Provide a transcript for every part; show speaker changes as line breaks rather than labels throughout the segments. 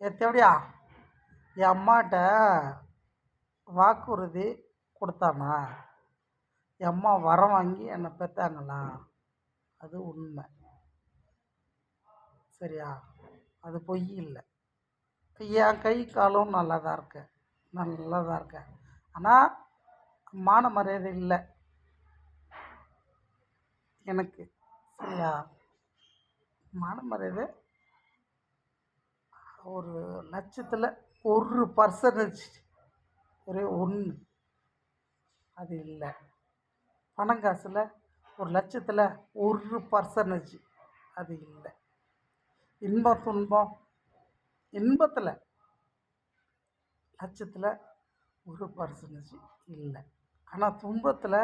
எத்தபடியா என் அம்மாட்ட வாக்குறுதி கொடுத்தானா? என் அம்மா வரம் வாங்கி என்னை பெற்றாங்களா? அது உண்மை. சரியா? அது பொய் இல்லை. என் கை காலும் நல்லா தான் இருக்கேன், நல்லா தான் இருக்கேன். ஆனால் மான மரியாதை இல்லை எனக்கு. சரியா? மான மரியாதை ஒரு லட்சத்தில் 1% ஒரே ஒன்று அது இல்லை. பணம் காசில் ஒரு லட்சத்தில் 1% அது இல்லை. இன்பம் துன்பம் இன்பத்தில் லட்சத்தில் 1% இல்லை. ஆனால் துன்பத்தில்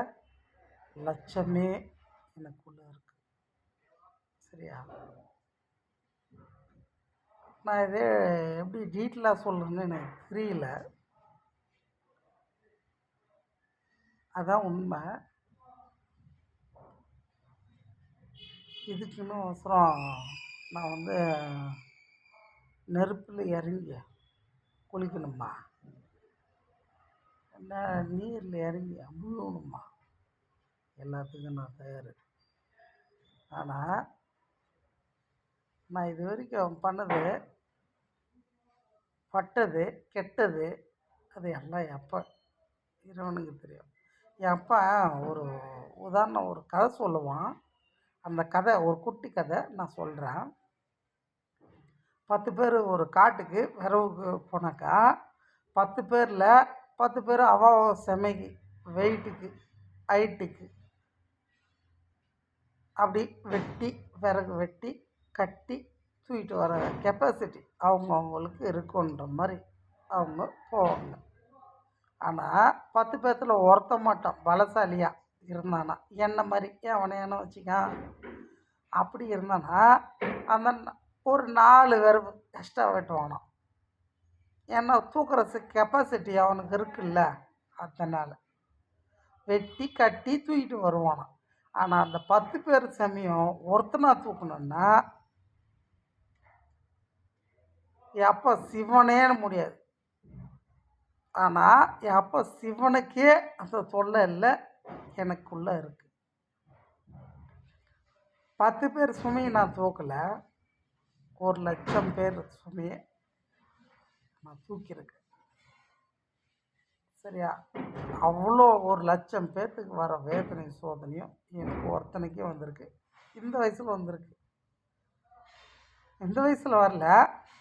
லட்சமே எனக்குள்ளே இருக்கு. சரியா? நான் இதே எப்படி டீட்டெயிலாக சொல்லணும்னு எனக்கு தெரியல. அதான் உண்மை. இதுக்குன்னு அவசரம் நான் நெருப்பில் இறங்கி குளிக்கணுமா? என்ன நீரில் இறங்கி முழுகணுமா? எல்லாத்துக்கும் நான் தயார். ஆனால் நான் இது வரைக்கும் பண்ணது, பட்டது, கெட்டது அது எல்லாம் எப்போ இறைவனுக்கு தெரியும். என் அப்பா ஒரு உதாரணம் ஒரு கதை சொல்லுவான். அந்த கதை ஒரு குட்டி கதை நான் சொல்கிறேன். 10 பேர் ஒரு காட்டுக்கு விரவுக்கு போனாக்கா 10 பேரில் 10 பேர் அவ செமைக்கு வெயிட்டுக்கு ஹைட்டுக்கு அப்படி வெட்டி விறகு வெட்டி கட்டி தூக்கிட்டு வர கெப்பாசிட்டி அவங்கவுங்களுக்கு இருக்குன்ற மாதிரி அவங்க போவாங்க. ஆனால் 10 பேர்த்தில் ஒருத்த மாட்டான் பலசாலியாக இருந்தானா, என்ன மாதிரி அவனையான வச்சுக்கான். அப்படி இருந்தானா அந்த ஒரு 4 விரவு எக்ஸ்ட்ரா வெட்டுவானான். ஏன்னா தூக்குற கெப்பாசிட்டி அவனுக்கு இருக்குல்ல, அதனால் வெட்டி கட்டி தூக்கிட்டு வருவானான். ஆனால் அந்த 10 பேர் சமயம் ஒருத்தனா தூக்கணுன்னா என் அப்பா சிவனே முடியாது. ஆனால் என் அப்பா சிவனுக்கே அந்த தொல்லை இல்லை, எனக்குள்ளே இருக்குது. 10 பேர் சுமையை நான் தூக்கலை, 1,00,000 பேர் சுமையை நான் தூக்கியிருக்கேன். சரியா? அவ்வளோ 1,00,000 பேர்த்துக்கு வர வேதனை சோதனையும் எனக்கு ஒருத்தனைக்கே வந்திருக்கு. இந்த வயசில் வந்திருக்கு. இந்த வயசில் வரல,